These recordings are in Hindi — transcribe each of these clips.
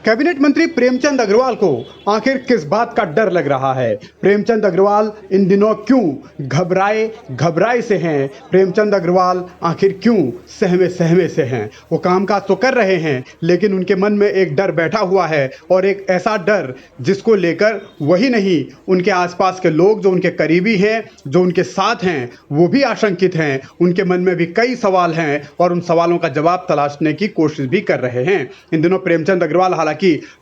कैबिनेट मंत्री प्रेमचंद अग्रवाल को आखिर किस बात का डर लग रहा है? प्रेमचंद अग्रवाल इन दिनों क्यों घबराए से हैं? प्रेमचंद अग्रवाल आखिर क्यों सहमे सहमे से हैं? वो कामकाज तो कर रहे हैं, लेकिन उनके मन में एक डर बैठा हुआ है, और एक ऐसा डर जिसको लेकर वही नहीं, उनके आसपास के लोग जो उनके करीबी हैं, जो उनके साथ हैं, वो भी आशंकित हैं। उनके मन में भी कई सवाल हैं और उन सवालों का जवाब तलाशने की कोशिश भी कर रहे हैं। इन दिनों प्रेमचंद अग्रवाल हालांकि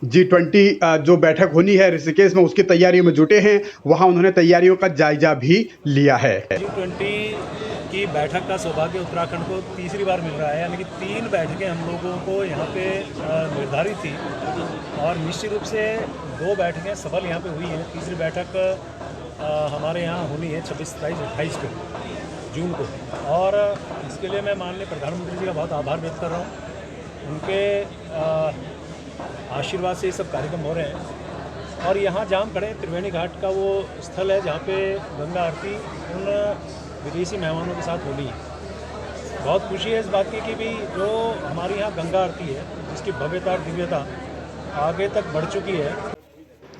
G20 जो बैठक होनी है ऋषिकेश में, उसकी तैयारियों में जुटे हैं। वहां उन्होंने तैयारियों का जायजा भी लिया है। G20 की बैठक का सौभाग्य उत्तराखंड को तीसरी बार मिल रहा है, यानी कि 3 बैठकें हम लोगों को यहाँ पे निर्धारित थी और निश्चित रूप से 2 बैठकें सफल यहाँ पे हुई हैं। तीसरी बैठक हमारे यहाँ होनी है 26, 27, 28 को जून को, और इसके लिए मैं माननीय प्रधानमंत्री जी का बहुत आभार व्यक्त कर रहा हूँ। उनके आशीर्वाद से ये सब कार्यक्रम हो रहे हैं। और यहाँ जहाँ हम खड़े हैं, त्रिवेणी घाट का वो स्थल है जहाँ पे गंगा आरती उन विदेशी मेहमानों के साथ होनी है। बहुत खुशी है इस बात की कि भी जो हमारी यहाँ गंगा आरती है, जिसकी भव्यता और दिव्यता आगे तक बढ़ चुकी है।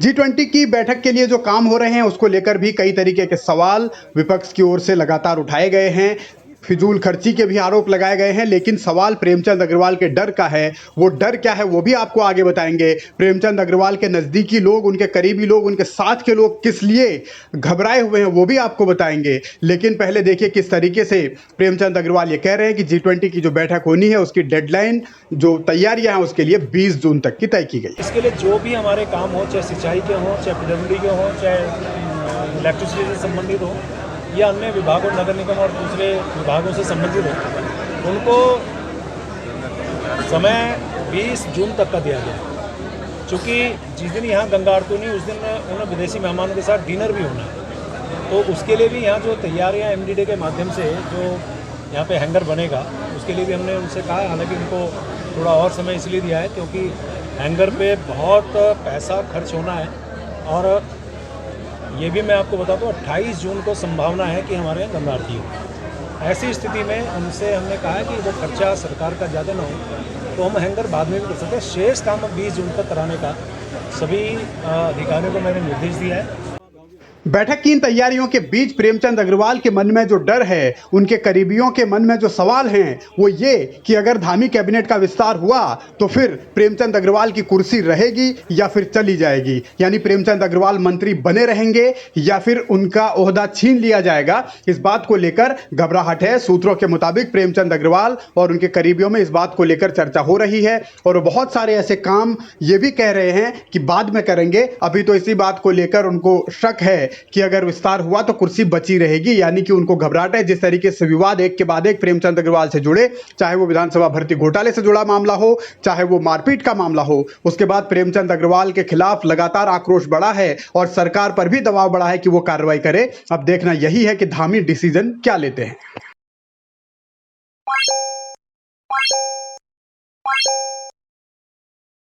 G20 की बैठक के लिए जो काम हो रहे हैं, उसको लेकर भी कई तरीके के सवाल विपक्ष की ओर से लगातार उठाए गए हैं। फिजूल खर्ची के भी आरोप लगाए गए हैं, लेकिन सवाल प्रेमचंद अग्रवाल के डर का है। वो डर क्या है वो भी आपको आगे बताएंगे। प्रेमचंद अग्रवाल के नज़दीकी लोग, उनके करीबी लोग, उनके साथ के लोग किस लिए घबराए हुए हैं वो भी आपको बताएंगे। लेकिन पहले देखिए किस तरीके से प्रेमचंद अग्रवाल ये कह रहे हैं कि G20 की जो बैठक होनी है, उसकी डेडलाइन, जो तैयारियां हैं, उसके लिए 20 जून तक की तय की गई। इसके लिए जो भी हमारे काम हो, चाहे सिंचाई के हों, चाहे PWD के हों, चाहे इलेक्ट्रिसिटी से संबंधित हो या अन्य विभागों, नगर निगम और दूसरे विभागों से संबंधित हो, उनको समय 20 जून तक का दिया गया। चूँकि जिस दिन यहाँ गंगा आरती होनी, उस दिन उन्हें विदेशी मेहमानों के साथ डिनर भी होना है। तो उसके लिए भी यहाँ जो तैयारियाँ MDDA के माध्यम से जो यहाँ पे हैंगर बनेगा, उसके लिए भी हमने उनसे कहा। हालांकि उनको थोड़ा और समय इसलिए दिया है क्योंकि हैंगर पे बहुत पैसा खर्च होना है। और ये भी मैं आपको बता दूं, 28 जून को संभावना है कि हमारे यहाँ गंगा आरती हो। ऐसी स्थिति में उनसे हमने कहा है कि वो खर्चा सरकार का ज़्यादा ना हो, तो हम हैंगर बाद में भी कर सकते हैं। शेष काम 20 जून तक कराने का सभी अधिकारियों को मैंने निर्देश दिया है। बैठक की इन तैयारियों के बीच प्रेमचंद अग्रवाल के मन में जो डर है, उनके करीबियों के मन में जो सवाल हैं, वो ये कि अगर धामी कैबिनेट का विस्तार हुआ तो फिर प्रेमचंद अग्रवाल की कुर्सी रहेगी या फिर चली जाएगी। यानी प्रेमचंद अग्रवाल मंत्री बने रहेंगे या फिर उनका ओहदा छीन लिया जाएगा। इस बात को लेकर घबराहट है। सूत्रों के मुताबिक प्रेमचंद अग्रवाल और उनके करीबियों में इस बात को लेकर चर्चा हो रही है, और बहुत सारे ऐसे काम ये भी कह रहे हैं कि बाद में करेंगे। अभी तो इसी बात को लेकर उनको शक है कि अगर विस्तार हुआ तो कुर्सी बची रहेगी। यानी कि उनको घबराहट है। जिस तरीके से विवाद एक के बाद एक प्रेमचंद अग्रवाल से जुड़े, चाहे वो विधानसभा भर्ती घोटाले से जुड़ा मामला हो, चाहे वो मारपीट का मामला हो, उसके बाद प्रेमचंद अग्रवाल के खिलाफ लगातार आक्रोश बढ़ा है और सरकार पर भी दबाव बढ़ा है कि वो कार्रवाई करे। अब देखना यही है कि धामी डिसीजन क्या लेते हैं।